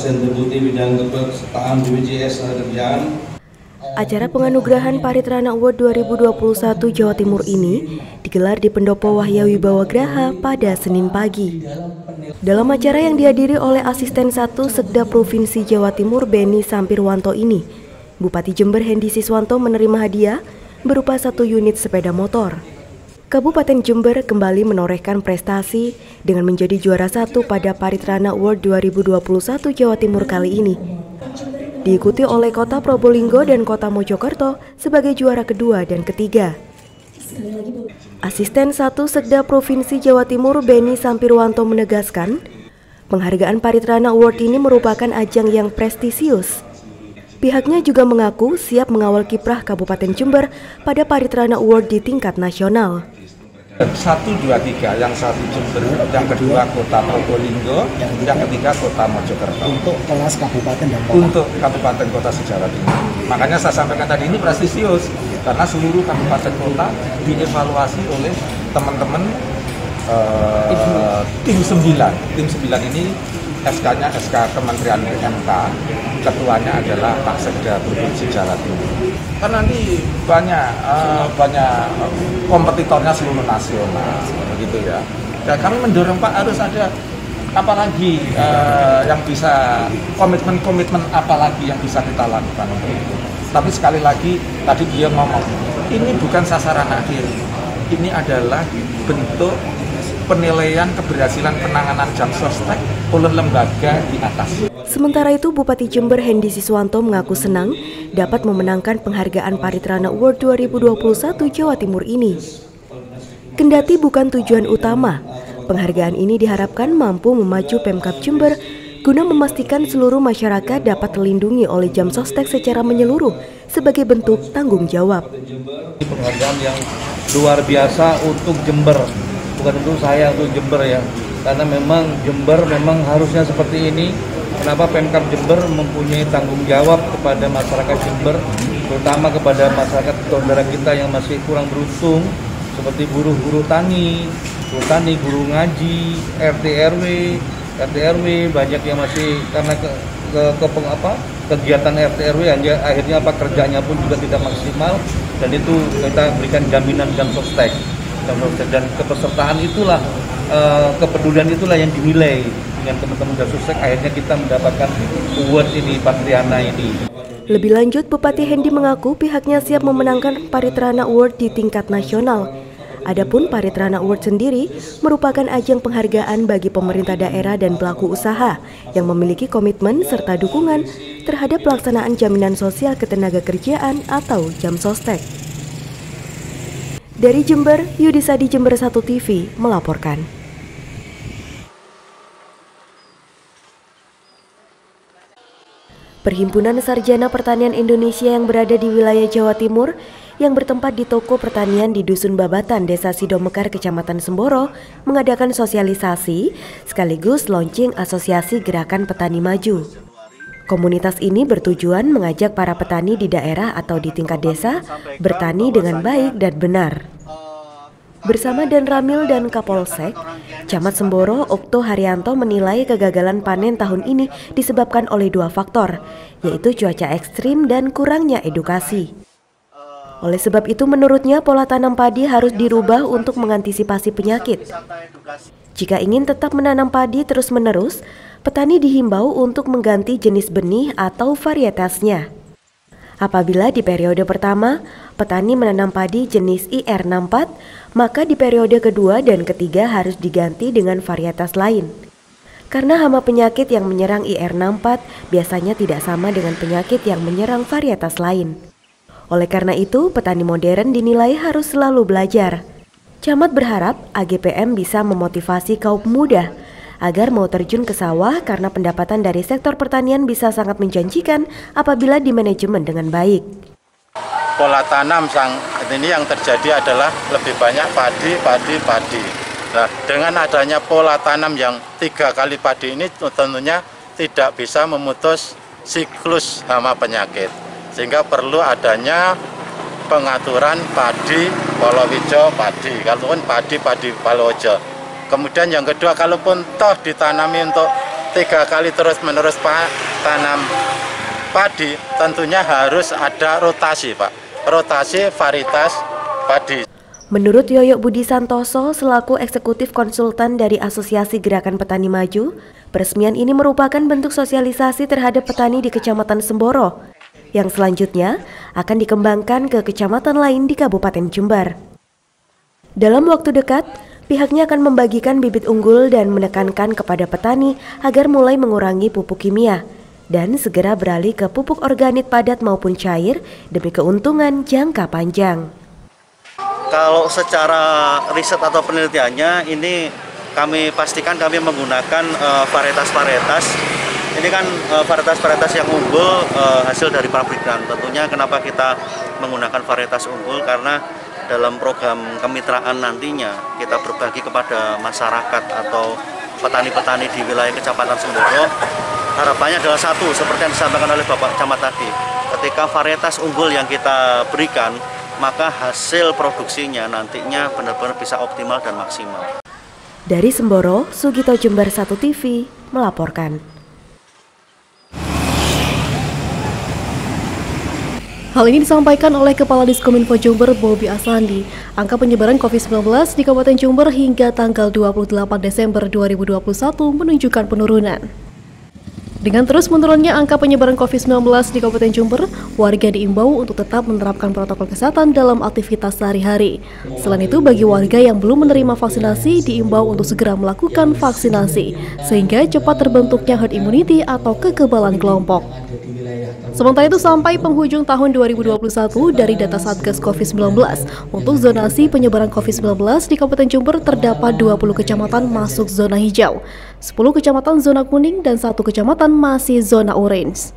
Asisten Deputi Bidang Kepesertaan BPJS Kerjaan. Acara penganugerahan Paritrana Award 2021 Jawa Timur ini digelar di Pendopo Wahya Wibawa Graha pada Senin pagi. Dalam acara yang dihadiri oleh Asisten 1 Sekda Provinsi Jawa Timur Beni Sampirwanto ini, Bupati Jember Hendy Siswanto menerima hadiah berupa 1 unit sepeda motor. Kabupaten Jember kembali menorehkan prestasi dengan menjadi juara 1 pada Paritrana Award 2021 Jawa Timur kali ini. Diikuti oleh Kota Probolinggo dan Kota Mojokerto sebagai juara kedua dan ketiga. Asisten 1 Sekda Provinsi Jawa Timur Beni Sampirwanto menegaskan, penghargaan Paritrana Award ini merupakan ajang yang prestisius. Pihaknya juga mengaku siap mengawal kiprah Kabupaten Jember pada Paritrana Award di tingkat nasional. 1, 2, 3, yang 1 Jember, yang kedua Kota Probolinggo, yang ketiga Kota Mojokerto. Untuk kelas kabupaten dan kota. Untuk kabupaten kota se-Jawa Timur. Makanya saya sampaikan tadi ini prestisius karena seluruh kabupaten kota dievaluasi oleh teman-teman tim 9. Tim 9 ini SK-nya SK Kementerian PMK, ketuanya adalah Pak Sekda Provinsi Jawa Timur. Kan nanti banyak kompetitornya seluruh nasional, begitu ya. Dan kami mendorong Pak harus ada apalagi yang bisa komitmen apalagi yang bisa kita lakukan untuk itu. Tapi sekali lagi tadi dia ngomong, ini bukan sasaran akhir, ini adalah bentuk penilaian keberhasilan penanganan jam sostek oleh lembaga di atas. Sementara itu, Bupati Jember Hendy Siswanto mengaku senang dapat memenangkan penghargaan Paritrana Award 2021 Jawa Timur ini. Kendati bukan tujuan utama, penghargaan ini diharapkan mampu memacu Pemkab Jember guna memastikan seluruh masyarakat dapat terlindungi oleh jam sostek secara menyeluruh sebagai bentuk tanggung jawab. Penghargaan yang luar biasa untuk Jember. Bukan untuk saya, untuk Jember ya, karena memang Jember memang harusnya seperti ini. Kenapa Pemkab Jember mempunyai tanggung jawab kepada masyarakat Jember, terutama kepada masyarakat saudara kita yang masih kurang beruntung, seperti buruh tani, guru ngaji, RT RW banyak yang masih karena kegiatan RT RW akhirnya kerjanya pun juga tidak maksimal, dan itu kita berikan jaminan jam sostek. Dan kepesertaan itulah, kepedulian itulah yang dinilai dengan teman-teman jam sostek, akhirnya kita mendapatkan award ini, Paritrana ini. Lebih lanjut, Bupati Hendy mengaku pihaknya siap memenangkan Paritrana Award di tingkat nasional. Adapun Paritrana Award sendiri merupakan ajang penghargaan bagi pemerintah daerah dan pelaku usaha yang memiliki komitmen serta dukungan terhadap pelaksanaan jaminan sosial ketenagakerjaan atau jam sostek. Dari Jember, Yudisadi Jember 1 TV melaporkan. Perhimpunan Sarjana Pertanian Indonesia yang berada di wilayah Jawa Timur yang bertempat di toko pertanian di Dusun Babatan, Desa Sidomekar, Kecamatan Semboro, mengadakan sosialisasi sekaligus launching Asosiasi Gerakan Petani Maju. Komunitas ini bertujuan mengajak para petani di daerah atau di tingkat desa bertani dengan baik dan benar. Bersama Dan Ramil dan Kapolsek, Camat Semboro Okto Haryanto menilai kegagalan panen tahun ini disebabkan oleh 2 faktor, yaitu cuaca ekstrim dan kurangnya edukasi. Oleh sebab itu menurutnya pola tanam padi harus dirubah untuk mengantisipasi penyakit. Jika ingin tetap menanam padi terus-menerus, petani dihimbau untuk mengganti jenis benih atau varietasnya. Apabila di periode pertama, petani menanam padi jenis IR64, maka di periode kedua dan ketiga harus diganti dengan varietas lain. Karena hama penyakit yang menyerang IR64 biasanya tidak sama dengan penyakit yang menyerang varietas lain. Oleh karena itu, petani modern dinilai harus selalu belajar. Camat berharap AGPM bisa memotivasi kaum muda agar mau terjun ke sawah karena pendapatan dari sektor pertanian bisa sangat menjanjikan apabila dimanajemen dengan baik. Pola tanam ini yang terjadi adalah lebih banyak padi. Nah, dengan adanya pola tanam yang 3 kali padi ini tentunya tidak bisa memutus siklus hama penyakit. Sehingga perlu adanya pengaturan padi, palawija, padi. Kalaupun padi, palawija. Kemudian yang kedua, kalaupun toh ditanami untuk 3 kali terus-menerus tanam padi, tentunya harus ada rotasi, Pak. Rotasi varietas padi. Menurut Yoyo Budi Santoso selaku eksekutif konsultan dari Asosiasi Gerakan Petani Maju, peresmian ini merupakan bentuk sosialisasi terhadap petani di Kecamatan Semboro, yang selanjutnya akan dikembangkan ke kecamatan lain di Kabupaten Jember. Dalam waktu dekat, pihaknya akan membagikan bibit unggul dan menekankan kepada petani agar mulai mengurangi pupuk kimia dan segera beralih ke pupuk organik padat maupun cair demi keuntungan jangka panjang. Kalau secara riset atau penelitiannya, ini kami pastikan kami menggunakan varietas-varietas. Ini kan varietas-varietas yang unggul hasil dari pabrikan. Tentunya kenapa kita menggunakan varietas unggul, karena dalam program kemitraan nantinya kita berbagi kepada masyarakat atau petani-petani di wilayah Kecamatan Semboro. Harapannya adalah satu, seperti yang disampaikan oleh Bapak Camat tadi, ketika varietas unggul yang kita berikan, maka hasil produksinya nantinya benar-benar bisa optimal dan maksimal. Dari Semboro, Sugito Jember 1 TV melaporkan. Hal ini disampaikan oleh Kepala Diskominfo Jember Bobi Asandi. Angka penyebaran COVID-19 di Kabupaten Jember hingga tanggal 28 Desember 2021 menunjukkan penurunan. Dengan terus menurunnya angka penyebaran COVID-19 di Kabupaten Jember, warga diimbau untuk tetap menerapkan protokol kesehatan dalam aktivitas sehari-hari. Selain itu, bagi warga yang belum menerima vaksinasi, diimbau untuk segera melakukan vaksinasi, sehingga cepat terbentuknya herd immunity atau kekebalan kelompok. Sementara itu, sampai penghujung tahun 2021 dari data Satgas COVID-19, untuk zonasi penyebaran COVID-19 di Kabupaten Jember terdapat 20 kecamatan masuk zona hijau, 10 kecamatan zona kuning, dan 1 kecamatan masih zona orange.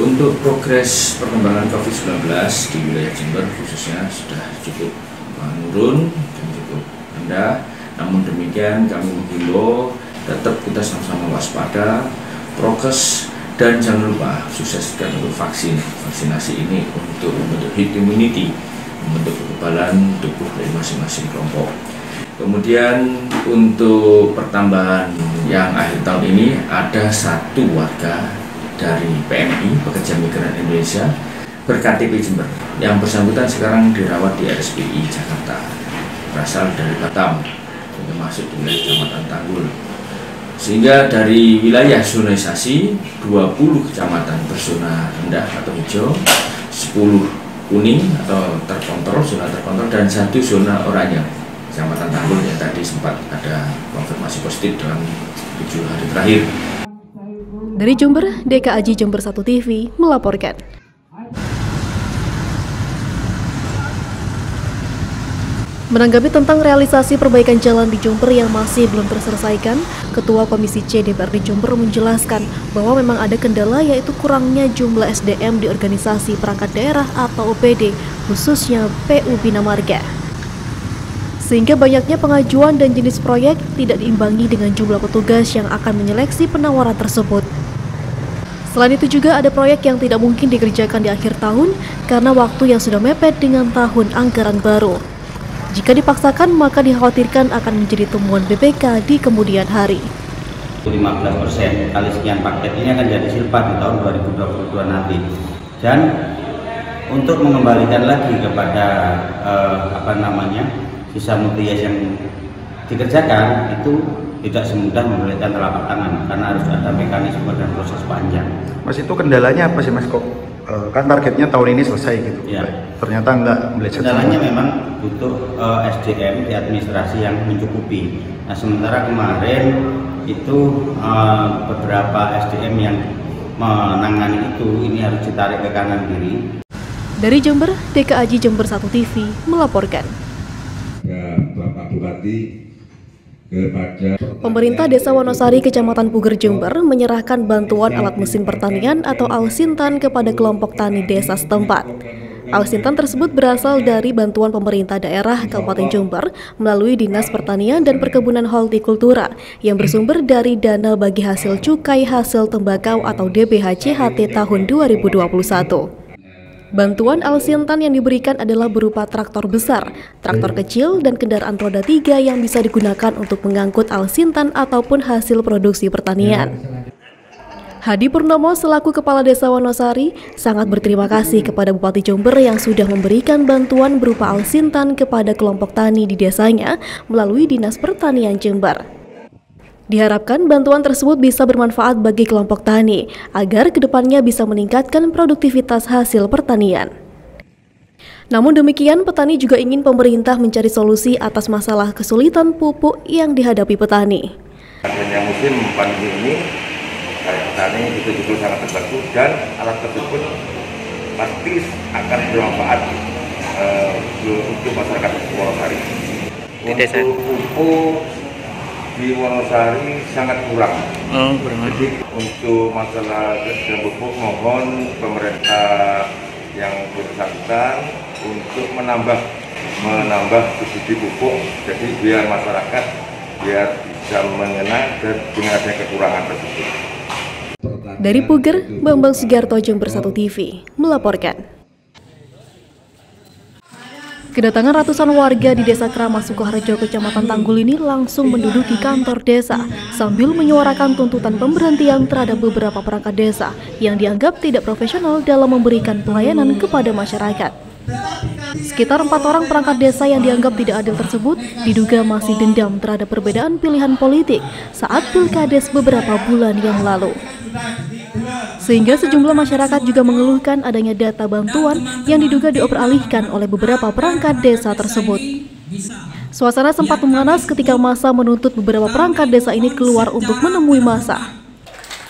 Untuk progres perkembangan COVID-19 di wilayah Jember khususnya sudah cukup menurun dan cukup rendah. Namun demikian kami menghimbau tetap kita sama-sama waspada, prokes, dan jangan lupa sukseskan untuk vaksinasi ini untuk membentuk herd immunity, membentuk kekebalan tubuh dari masing-masing kelompok. Kemudian untuk pertambahan yang akhir tahun ini ada 1 warga dari PMI, Pekerja Migran Indonesia, ber-KTP Jember. Yang bersangkutan sekarang dirawat di RSPI Jakarta, berasal dari Batam, yang masuk di wilayah Kecamatan Tanggul. Sehingga dari wilayah zonisasi 20 kecamatan berzona rendah atau hijau, 10 kuning atau terkontrol, zona terkontrol, dan 1 zona oranye, Kecamatan Tanggul yang tadi sempat ada konfirmasi positif dalam 7 hari terakhir. Dari Jember, DKAJ Jember 1 TV melaporkan. Menanggapi tentang realisasi perbaikan jalan di Jember yang masih belum terselesaikan, Ketua Komisi C DPRD Jember menjelaskan bahwa memang ada kendala, yaitu kurangnya jumlah SDM di organisasi perangkat daerah atau OPD, khususnya PU Bina Marga. Sehingga banyaknya pengajuan dan jenis proyek tidak diimbangi dengan jumlah petugas yang akan menyeleksi penawaran tersebut. Selain itu juga ada proyek yang tidak mungkin dikerjakan di akhir tahun karena waktu yang sudah mepet dengan tahun anggaran baru. Jika dipaksakan, maka dikhawatirkan akan menjadi temuan BPK di kemudian hari. 15% kali sekian paket ini akan jadi silpa di tahun 2022 nanti. Dan untuk mengembalikan lagi kepada sisa multi-yes yang dikerjakan itu tidak semudah memulihkan telapak tangan karena harus ada mekanisme dan proses panjang. Mas, itu kendalanya apa sih Mas kok? Kan targetnya tahun ini selesai gitu. Ya. Ternyata enggak meleset. Kendalanya memang butuh SDM di administrasi yang mencukupi. Nah, sementara kemarin itu beberapa SDM yang menangani itu ini harus ditarik ke kanan kiri. Dari Jember, DKAJ Jember 1 TV melaporkan. Bapak Bupati Pemerintah Desa Wonosari, Kecamatan Puger, Jember menyerahkan bantuan alat mesin pertanian atau Alsintan kepada kelompok tani desa setempat. Alsintan tersebut berasal dari bantuan pemerintah daerah Kabupaten Jember melalui Dinas Pertanian dan Perkebunan Hortikultura yang bersumber dari dana bagi hasil cukai hasil tembakau atau DBHCHT tahun 2021. Bantuan Al-Sintan yang diberikan adalah berupa traktor besar, traktor kecil, dan kendaraan roda 3 yang bisa digunakan untuk mengangkut Al-Sintan ataupun hasil produksi pertanian. Hadi Purnomo selaku Kepala Desa Wonosari sangat berterima kasih kepada Bupati Jember yang sudah memberikan bantuan berupa Al-Sintan kepada kelompok tani di desanya melalui Dinas Pertanian Jember. Diharapkan bantuan tersebut bisa bermanfaat bagi kelompok tani agar kedepannya bisa meningkatkan produktivitas hasil pertanian. Namun demikian, petani juga ingin pemerintah mencari solusi atas masalah kesulitan pupuk yang dihadapi petani. Adanya musim pandemi ini, petani betul-betul sangat terbantu dan alat tersebut pasti akan bermanfaat untuk masyarakat Wonosari. Untuk pupuk di Wonosari sangat kurang. Jadi untuk masalah pupuk mohon pemerintah yang bersangkutan untuk menambah subsidi pupuk. Jadi biar masyarakat bisa mengenal dengan adanya kekurangan tersebut. Dari Puger, Bambang Sugiarto, Jember 1 TV melaporkan. Kedatangan ratusan warga di Desa Kramas Sukoharjo, Kecamatan Tanggul ini langsung menduduki kantor desa sambil menyuarakan tuntutan pemberhentian terhadap beberapa perangkat desa yang dianggap tidak profesional dalam memberikan pelayanan kepada masyarakat. Sekitar 4 orang perangkat desa yang dianggap tidak adil tersebut diduga masih dendam terhadap perbedaan pilihan politik saat Pilkades beberapa bulan yang lalu. Sehingga sejumlah masyarakat juga mengeluhkan adanya data bantuan yang diduga dioperalihkan oleh beberapa perangkat desa tersebut. Suasana sempat memanas ketika massa menuntut beberapa perangkat desa ini keluar untuk menemui massa.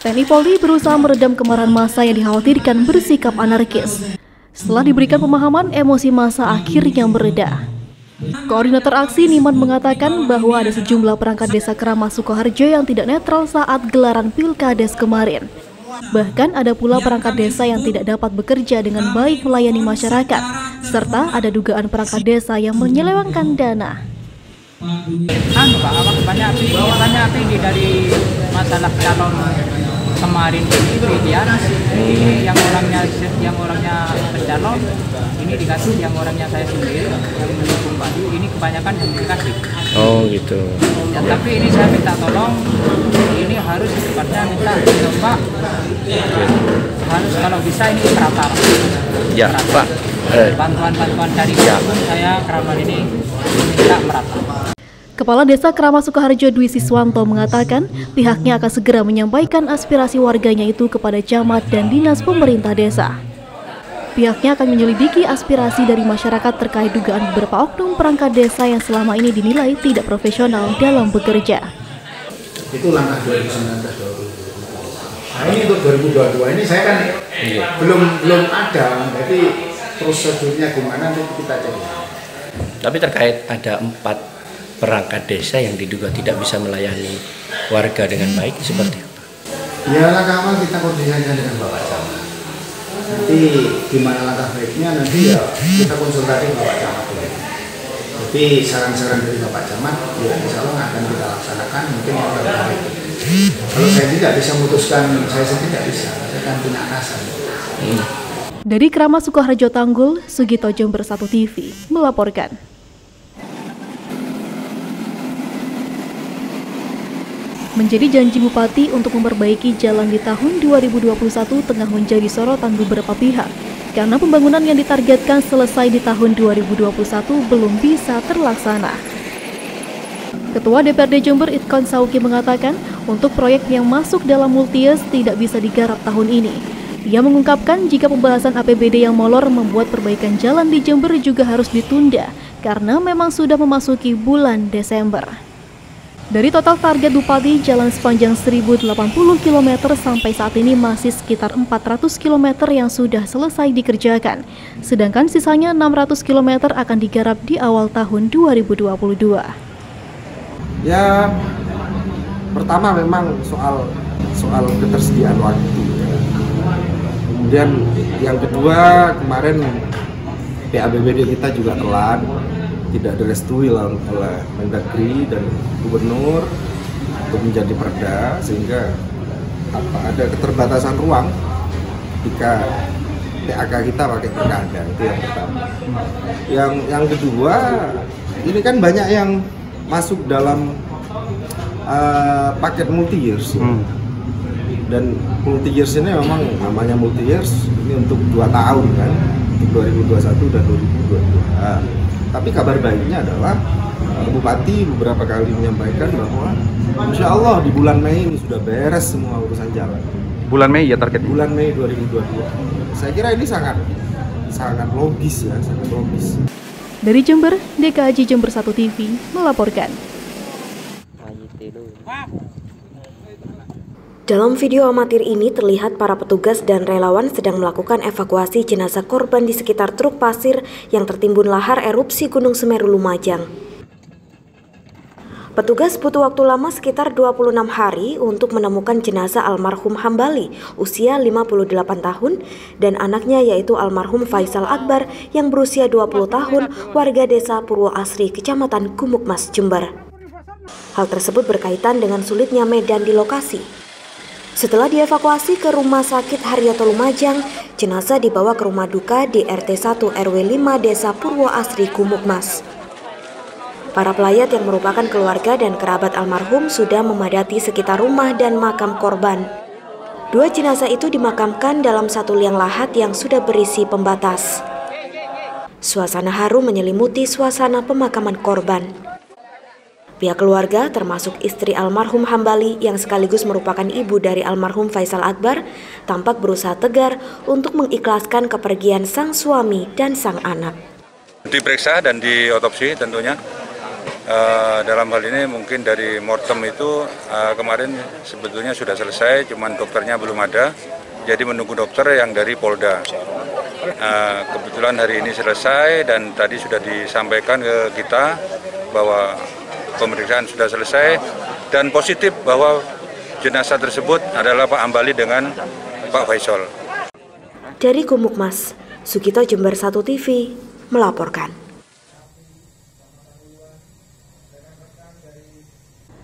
TNI Polri berusaha meredam kemarahan massa yang dikhawatirkan bersikap anarkis. Setelah diberikan pemahaman, emosi massa akhirnya mereda. Koordinator aksi Niman mengatakan bahwa ada sejumlah perangkat desa Kramas Sukoharjo yang tidak netral saat gelaran Pilkades kemarin. Bahkan ada pula perangkat desa yang tidak dapat bekerja dengan baik melayani masyarakat, serta ada dugaan perangkat desa yang menyelewengkan dana. Banyak tinggi dari masalah calon kemarin ini yang orangnya pencalon ini dikasih, yang orangnya saya sendiri yang mendukung Badu ini kebanyakan yang dikasih. Oh gitu. Ya, tapi ini saya minta tolong, ini harus secepatnya minta Pak, harus kalau bisa ini merata. Ya Pak. Bantuan dari kampung saya Kramas ini minta merata. Kepala Desa Kramas Sukoharjo Dwi Siswanto mengatakan pihaknya akan segera menyampaikan aspirasi warganya itu kepada camat dan dinas pemerintah desa. Pihaknya akan menyelidiki aspirasi dari masyarakat terkait dugaan beberapa oknum perangkat desa yang selama ini dinilai tidak profesional dalam bekerja. Itu langkah 2019. Nah ini untuk 2022 ini saya kan belum ada, jadi prosedurnya gimana nanti kita cek. Tapi terkait ada 4 perangkat desa yang diduga tidak bisa melayani warga dengan baik, seperti apa? Ya langkah awal kita koordinasikan dengan Bapak Camat. Nanti gimana langkah baiknya nanti ya kita konsultasi Bapak Camat dulu. Jadi saran-saran dari Bapak Camat ya insya Allah akan kita laksanakan mungkin yang terbaik. Kalau saya tidak bisa memutuskan, saya sendiri tidak bisa, saya akan punya atasan. Dari Kramas Sukoharjo Tanggul, Sugito, Jember 1 TV melaporkan. Menjadi janji Bupati untuk memperbaiki jalan di tahun 2021 tengah menjadi sorotan beberapa pihak karena pembangunan yang ditargetkan selesai di tahun 2021 belum bisa terlaksana. Ketua DPRD Jember Itkon Sauki mengatakan untuk proyek yang masuk dalam multi-years tidak bisa digarap tahun ini. Ia mengungkapkan jika pembahasan APBD yang molor membuat perbaikan jalan di Jember juga harus ditunda karena memang sudah memasuki bulan Desember. Dari total target Bupati, jalan sepanjang 1080 km sampai saat ini masih sekitar 400 km yang sudah selesai dikerjakan. Sedangkan sisanya 600 km akan digarap di awal tahun 2022. Ya, pertama memang soal ketersediaan waktu. Kemudian yang kedua, kemarin APBD kita juga telat. Tidak direstui oleh Mendagri dan Gubernur untuk menjadi perda, sehingga ada keterbatasan ruang ketika TAK kita pakai berkada, itu yang pertama. Yang kedua, ini kan banyak yang masuk dalam paket multi years. Dan multi years ini memang namanya multi years, ini untuk 2 tahun kan, untuk 2021 dan 2022. Tapi kabar baiknya adalah Bupati beberapa kali menyampaikan bahwa insya Allah di bulan Mei ini sudah beres semua urusan jalan. Bulan Mei ya targetnya? Bulan Mei 2022. Saya kira ini sangat logis ya, sangat logis. Dari Jember, DKAJ Jember 1 TV melaporkan. Dalam video amatir ini terlihat para petugas dan relawan sedang melakukan evakuasi jenazah korban di sekitar truk pasir yang tertimbun lahar erupsi Gunung Semeru Lumajang. Petugas butuh waktu lama sekitar 26 hari untuk menemukan jenazah almarhum Hambali, usia 58 tahun, dan anaknya yaitu almarhum Faisal Akbar yang berusia 20 tahun, warga desa Purwo Asri, Kecamatan Gumukmas, Jember. Hal tersebut berkaitan dengan sulitnya medan di lokasi. Setelah dievakuasi ke Rumah Sakit Haryoto Lumajang, jenazah dibawa ke rumah duka di RT 1 RW 5 Desa Purwo Asri, Gumukmas. Para pelayat yang merupakan keluarga dan kerabat almarhum sudah memadati sekitar rumah dan makam korban. 2 jenazah itu dimakamkan dalam satu liang lahat yang sudah berisi pembatas. Suasana haru menyelimuti suasana pemakaman korban. Pihak keluarga termasuk istri almarhum Hambali yang sekaligus merupakan ibu dari almarhum Faisal Akbar tampak berusaha tegar untuk mengikhlaskan kepergian sang suami dan sang anak. Diperiksa dan diotopsi tentunya. Dalam hal ini mungkin dari mortem itu kemarin sebetulnya sudah selesai, cuman dokternya belum ada, jadi menunggu dokter yang dari Polda. Kebetulan hari ini selesai dan tadi sudah disampaikan ke kita bahwa pemeriksaan sudah selesai dan positif bahwa jenazah tersebut adalah Pak Hambali dengan Pak Faisal. Dari Gumukmas, Sugito, Jember 1 TV melaporkan.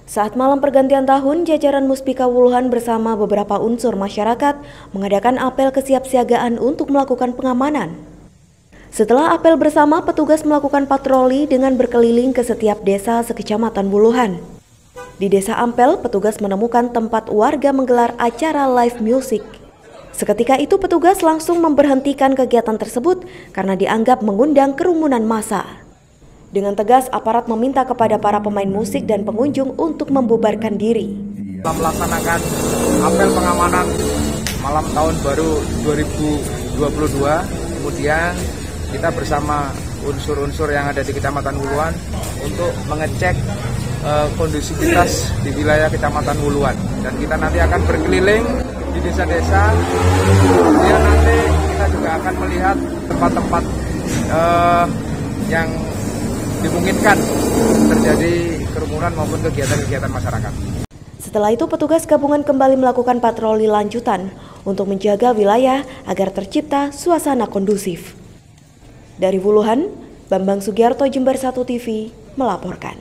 Saat malam pergantian tahun, jajaran Muspika Wuluhan bersama beberapa unsur masyarakat mengadakan apel kesiapsiagaan untuk melakukan pengamanan. Setelah apel bersama, petugas melakukan patroli dengan berkeliling ke setiap desa sekecamatan Wuluhan. Di Desa Ampel, petugas menemukan tempat warga menggelar acara live music. Seketika itu petugas langsung memberhentikan kegiatan tersebut karena dianggap mengundang kerumunan massa. Dengan tegas, aparat meminta kepada para pemain musik dan pengunjung untuk membubarkan diri. Melaksanakan apel pengamanan malam tahun baru 2022, kemudian kita bersama unsur-unsur yang ada di Kecamatan Wuluhan untuk mengecek kondusivitas di wilayah Kecamatan Wuluhan. Dan kita nanti akan berkeliling di desa-desa, kemudian nanti kita juga akan melihat tempat-tempat yang dimungkinkan terjadi kerumunan maupun kegiatan-kegiatan masyarakat. Setelah itu petugas gabungan kembali melakukan patroli lanjutan untuk menjaga wilayah agar tercipta suasana kondusif. Dari Wuluhan, Bambang Sugiarto, Jember 1 TV melaporkan.